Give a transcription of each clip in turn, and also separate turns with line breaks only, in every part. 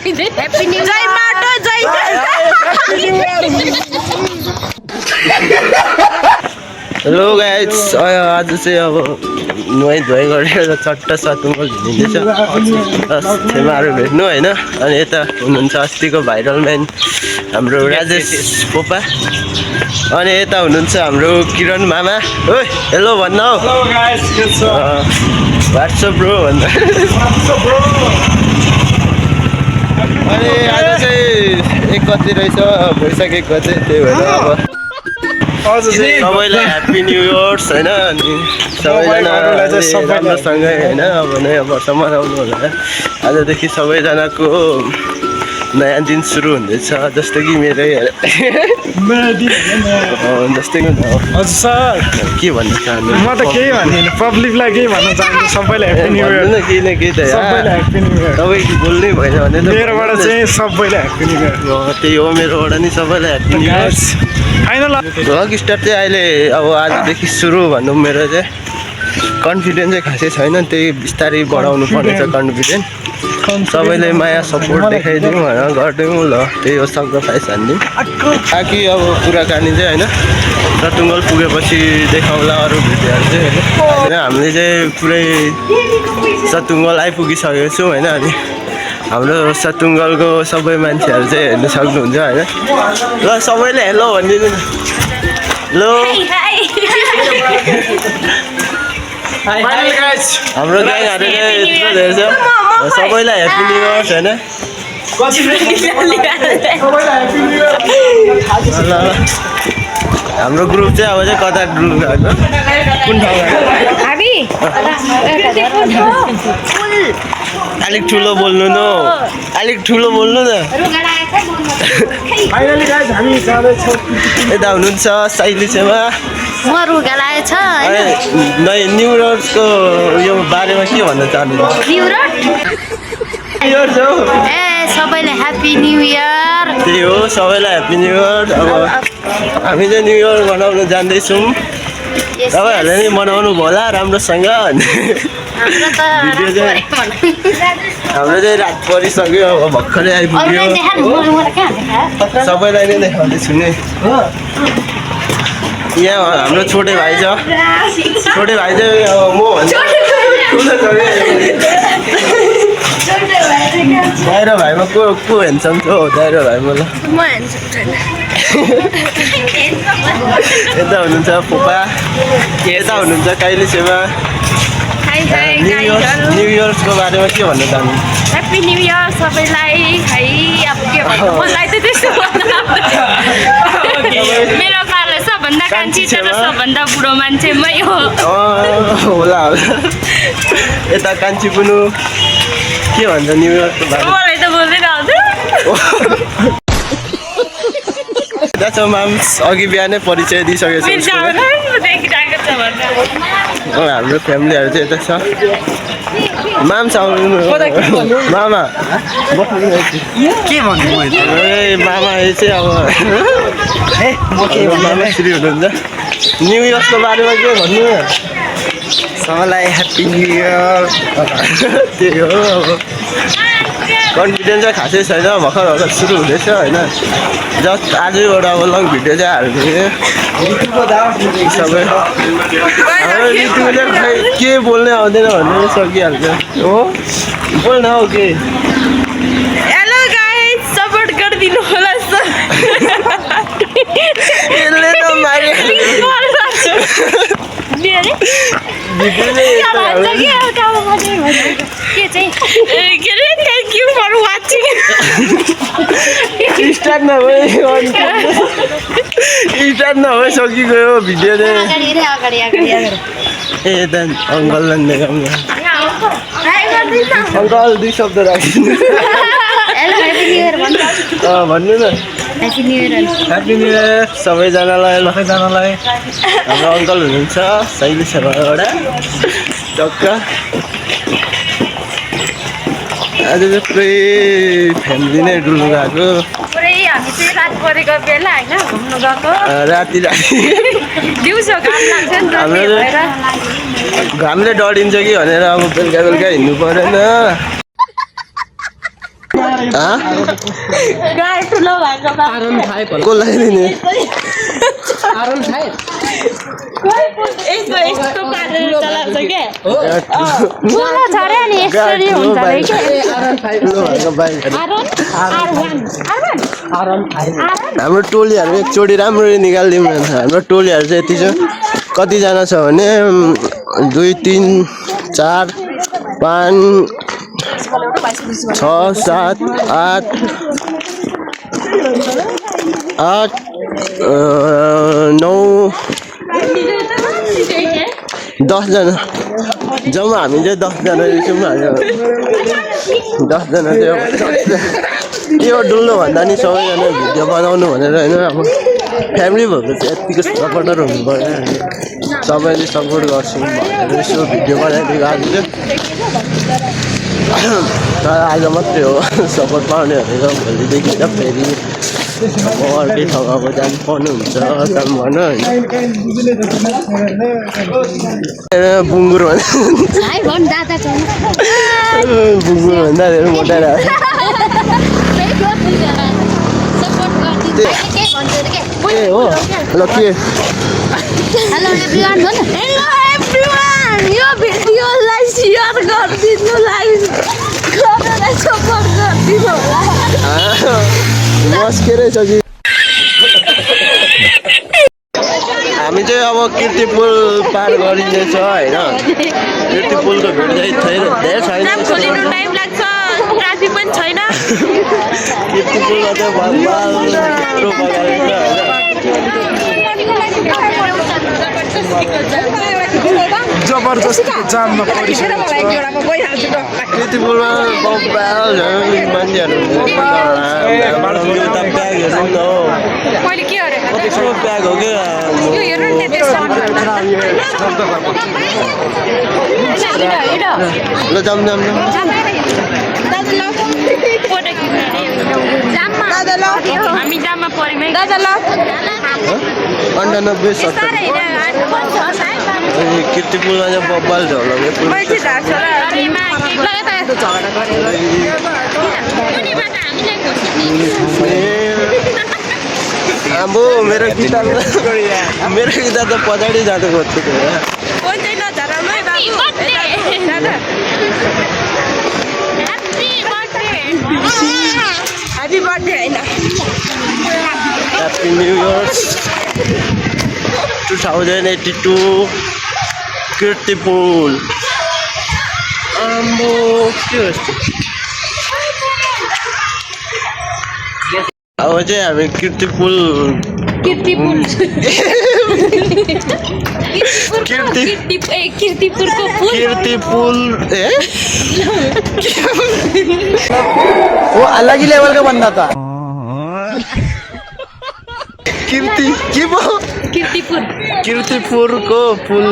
happy new जय माटो जय
hello guys आज चाहिँ अब नुहाई धुवाई गरेर चट्टा सतुङ्गो हिँड्दैछ थेमाहरू भेट्नु होइन अनि यता हुनुहुन्छ अस्तिको भाइरल म्यान हाम्रो राजेश पोपा अनि यता हुनुहुन्छ हाम्रो किरण मामा ओ हेलो भन्न हौ व्हाट्सएप ब्रो भन्न अनि आज चाहिँ 1 गते रहेछ वैशाख 1 गते त्यही भएर अब सबैलाई ह्याप्पी न्यू इयर्स होइन अनि सबैजना राम्रोसँगै होइन अब नयाँ वर्ष मनाउनु होला आजदेखि सबैजनाको नयाँ दिन सुरु हुँदैछ जस्तो कि मेरै जस्तै
हजुर सर
के भन्न चाहनु
म त केही भन्दिनँ पब्लिकलाई केही भन्न चाहन्छु सबैलाई ह्याप्पी न्यू इयर
केही न केही त
सबैलाई ह्याप्पी न्यू इयर
तपाईँ बोल्नै भएन भने
मेरोबाट चाहिँ सबैलाई ह्याप्पी न्यू इयर
त्यही हो मेरोबाट नि सबैलाई happy new year
final
vlog start चाहिँ अहिले अब आजदेखि सुरु भनौँ मेरो चाहिँ कन्फिडेन्स चाहिँ खासै छैन त्यही बिस्तारै बढाउनु पर्नेछ कन्फिडेन्स सबैले माया सपोर्ट देखाइदिउँ होइन गरिदिउँ ल त्यही हो सक्रिफाइस हानिदिउँ ताकि अब कुराकानी चाहिँ होइन सतुङ्गल पुगेपछि देखाउँला अरू भिडियोहरू चाहिँ होइन हामीले चाहिँ पुरै सतुङ्गल आइपुगिसकेको छौँ होइन अनि हाम्रो सतुङ्गलको सबै मान्छेहरू चाहिँ हेर्नु सक्नुहुन्छ होइन ल सबैले हेलो भनिदिनु न हेलो हाम्रो ग्याङहरू चाहिँ यत्रो धेरै छ सबैलाई ह्याप्पी न्यु इयर्स होइन हाम्रो ग्रुप चाहिँ अब चाहिँ कता ग्रुप गएको कुन ठाउँ अलिक ठुलो बोल्नु न अलिक ठुलो बोल्नु न यता हुनुहुन्छ साइली छेमा न्यु इयर्सको यो बारेमा के भन्न चाहनुहुन्छ
सबैलाई ह्याप्पी न्यू इयर
त्यही हो सबैलाई ह्याप्पी न्यु इयर अब हामी चाहिँ न्यु इयर मनाउन जाँदैछौँ तपाईँहरूले नि मनाउनु होला राम्रोसँग भिडियो चाहिँ हाम्रो चाहिँ रात परिसक्यो अब भर्खरै आइपुग्यो सबैलाई नै देखाउँदैछु नि यहाँ हाम्रो छोटे भाइ छ छोटे भाइ चाहिँ अब म दाइरो भाइमा को हेन्छम थियो दाइरो भाइमा ल यता हुनुहुन्छ पोपा यता हुनुहुन्छ काइली सेवा न्यु इयर्सको बारेमा के भन्न चाहनु
ह्याप्पी न्यु इयर सबैलाई है अब के भन्नु मलाई त त्यस्तो मेरो पालो सबभन्दा कान्छी तर सबभन्दा बुढो मान्छे मै हो
होला यता कान्छी पुनु के भन्छ न्यु इयरको बारेमा
मलाई त बोल्दैन
छ माम्स अघि बिहानै परिचय दिइसकेको छ हाम्रो फ्यामिलीहरू चाहिँ यता छ माम्स आउनु मामा के भन्नु ए मामा चाहिँ अब मामा श्री हुनुहुन्छ न्यु इयर्सको बारेमा के भन्नु सबैलाई ह्याप्पी न्यु इयर त्यही हो अब कन्फिडेन्स चाहिँ खासै छैन भर्खर सुरु हुँदैछ होइन जस्ट आजैबाट अब लङ भिडियो चाहिँ हाल्ने सबै हाम्रो ऋतुले खै के बोल्नै आउँदैन भन्ने सकिहाल्छ हो बोल्न हौ के
हेलो गाइस सपोर्ट गरिदिनु होला सर
यसले त मारे
thank you for watching
start नभए सकिगयो भिडियो चाहिँ ए अङ्कल अङ्कल 2 शब्द राखिदिनु भन्नु न ह्याप्पी न्यु इयर सबैजनालाई हाम्रो अङ्कल हुनुहुन्छ शैली सेवाबाट टक्क आज चाहिँ पुरै फ्यामिली नै डुल्नु गएको
पुरै हामी चाहिँ रात परेको बेला होइन घुम्नु गएको
राति
दिउँसो घाम लाग्छ नि
घामले डढिन्छ कि भनेर अब बेलुका हिँड्नु परेन
गाडी ठुलो भएको बा
कसलाई दिने
यस्तो पारेर चलाउँछ क्या ठुलो छ रे नि यसरी हुन्छ रे के
हाम्रो टोलीहरू एकचोटि राम्ररी निकालिदिउँ न हाम्रो टोलीहरू चाहिँ यति छ कतिजना छ भने 2 3 4 5 6 7 8 9 10 जना जम्मा हामी चाहिँ 10 जना छौँ 10 जना चाहिँ यो डुल्नु भन्दा नि सबैजना भिडियो बनाउनु भनेर होइन अब फ्यामिली भएको चाहिँ यतिको सपोर्टर हुनु पर्यो सबैले सपोर्ट गर्छौँ भनेर यसो भिडियो बनाइदिएको आज चाहिँ तर आज मात्रै हो सपोर्ट पाउने भनेर भोलिदेखि त फेरि अर्कै ठाउँ अब जानु पर्नुहुन्छ काम गर्न होइन बुङ्गुर बुङ्गुर भन्दा धेरै मोटाएर ए हो ल के
हेलो एभ्रीवान भन हेलो एभ्रीवान यो भिडियोलाई शेयर गरिदिनुलाई सबैलाई सपोर्ट गरिदिनु होला
मस्केरै छ कि हामी चाहिँ अब कीर्तिपुल पार गरिँदैछ होइन कीर्तिपुलको भिड चाहिँ धेरै छैन
खोलिनु टाइम लाग्छ ट्राफिक पनि छैन
कीर्तिपुलमा चाहिँ भगवान
जबरजस्ती जाममा परिसकेको छ
कीर्तिपुलमा बब्बाल मान्छेहरू
मैले के गरेँ
त्यसको प्याक हो क्या
यो हेर्नु नि त्यस्तो
ल जाम जाम
हामी जाममा पऱ्यौँ है
98 कीर्तिपुलमा चाहिँ बब्बाल छ होला अब मेरो गिटार त पछाडि जानु खोज्छु
ह्याप्पी बर्थडे होइन
ह्याप्पी न्यु इयर 2082 कीर्तिपुल आम्बो के अब चाहिँ हामी कीर्तिपुल
कीर्तिपुरको
कीर्तिपुल ए
वो अलग ही लेवल का बंदा था
कीर्तिपुरको पुल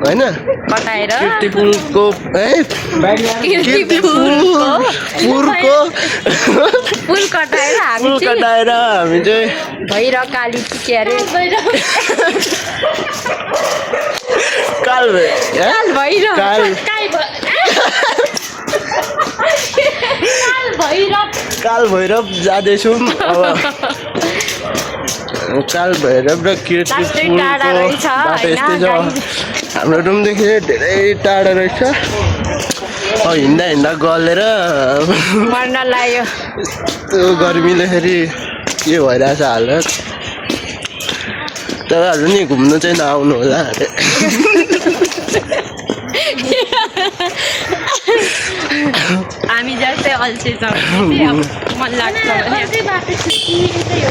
होइन
कटाएर
कीर्तिपुलको
पुल कटाएर
पुल कटाएर हामी चाहिँ
भैर काली के अरे
काल भैरव जाँदैछौँ अब काल भैरव र कीर्तिपुलको बाटो यस्तै छ हाम्रो रुमदेखि धेरै टाढा रहेछ हिँड्दा हिँड्दा गलेर
मर्न लाग्यो
त्यो गर्मीले फेरि के भइरहेछ हालत तपाईँहरू नि घुम्नु चाहिँ नआउनु होला अरे
हामी जस्तै अल्छी छ मन लाग्छ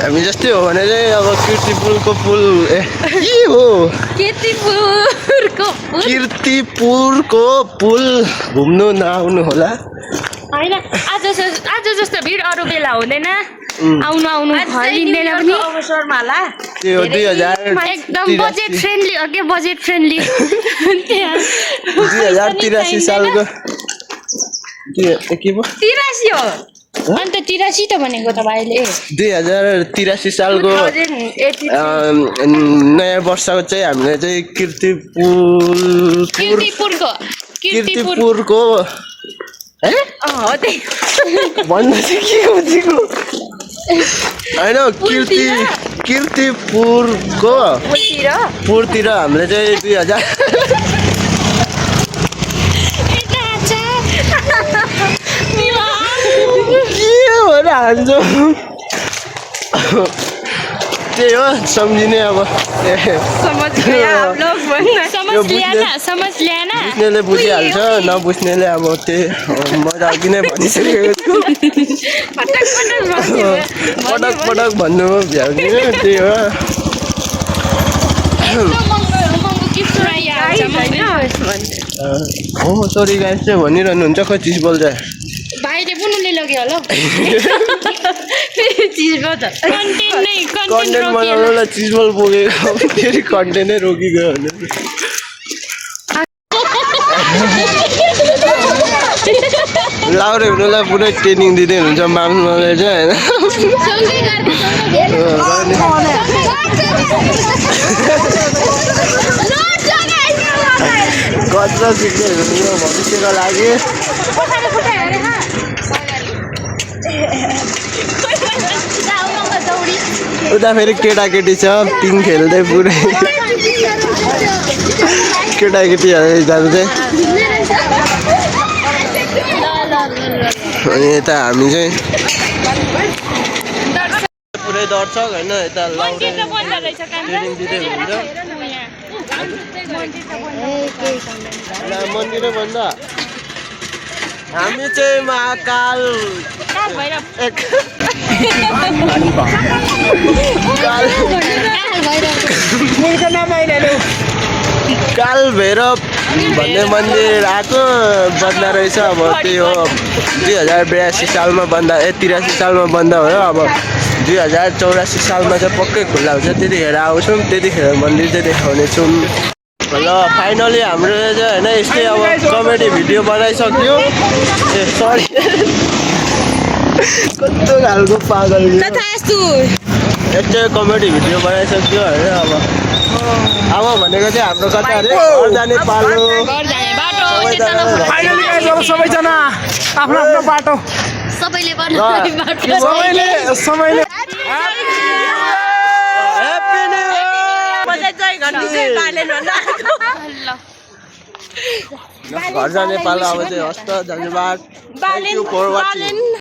हामी जस्तै हो भने चाहिँ अब कीर्तिपुलको पुल के हो कीर्तिपुरको पुल घुम्नु नआउनु होला
होइन आज जस्तो भिड अरू बेला हुँदैन आउनु हल्लिँदैन पनि अवसरमाला
त्यो 2000
एकदम बजेट फ्रेन्डली हो क्या बजेट फ्रेन्डली
2083 सालको के भयो
83 हो अन्त 83 त भनेको त भाइले
2083 सालको नयाँ वर्षको चाहिँ हामीले चाहिँ कीर्तिपुरको
हो त्यही
भन्नु चाहिँ के खोजेको होइन किर्तिपुरको पुरतिर हामीले चाहिँ 2000 हान्छौँ त्यही हो सम्झिने अब बुझ्नेले बुझिहाल्छ नबुझ्नेले अब त्यही मजा अघि नै भनिसकेको छु पटक पटक भन्नु भ्याउने त्यही हो हो सरी गाइस चाहिँ भनिरहनु हुन्छ खै चिज बोल्छ
भाइले पुनले लग्यो होला
कन्टेन्ट बनाउनुलाई चिजबल बोकेको फेरि कन्टेन्टै रोकिगयो भने लाउरे हुनुलाई पुरै ट्रेनिङ दिँदै हुन्छ माम्नुले चाहिँ होइन गत्र सिक्दै हुनु भविष्यको लागि उता फेरि केटाकेटी छ पिङ खेल्दै पुरै केटाकेटीहरू जान्छ अनि यता हामी चाहिँ पुरै दर्शक होइन यता लाउरे ट्रेनिङ दिँदै हुन्छ मन्दिरै भन्छ हामी चाहिँ महाकाल काल भैरव भन्ने मन्दिर आएको बन्दा रहेछ अब त्यही हो 2082 सालमा बन्दा 83 सालमा बन्द भयो अब 2084 सालमा चाहिँ पक्कै खुल्ला हुन्छ त्यतिखेर आउँछौँ त्यतिखेर मन्दिर चाहिँ देखाउने छौँ ल फाइनली हाम्रो चाहिँ होइन यस्तै अब कमेडी भिडियो बनाइसक्यो ए सरी कस्तो खालको पागल यस्तै कमेडी भिडियो बनाइसक्यो होइन अब भनेको चाहिँ हाम्रो कता अरे घर जाने पालो
सबैजना आफ्नो आफ्नो बाटो
सबैले
घर जाने पालो अब चाहिँ हस्त धन्यवाद थ्याङ्क यू फर वाचिङ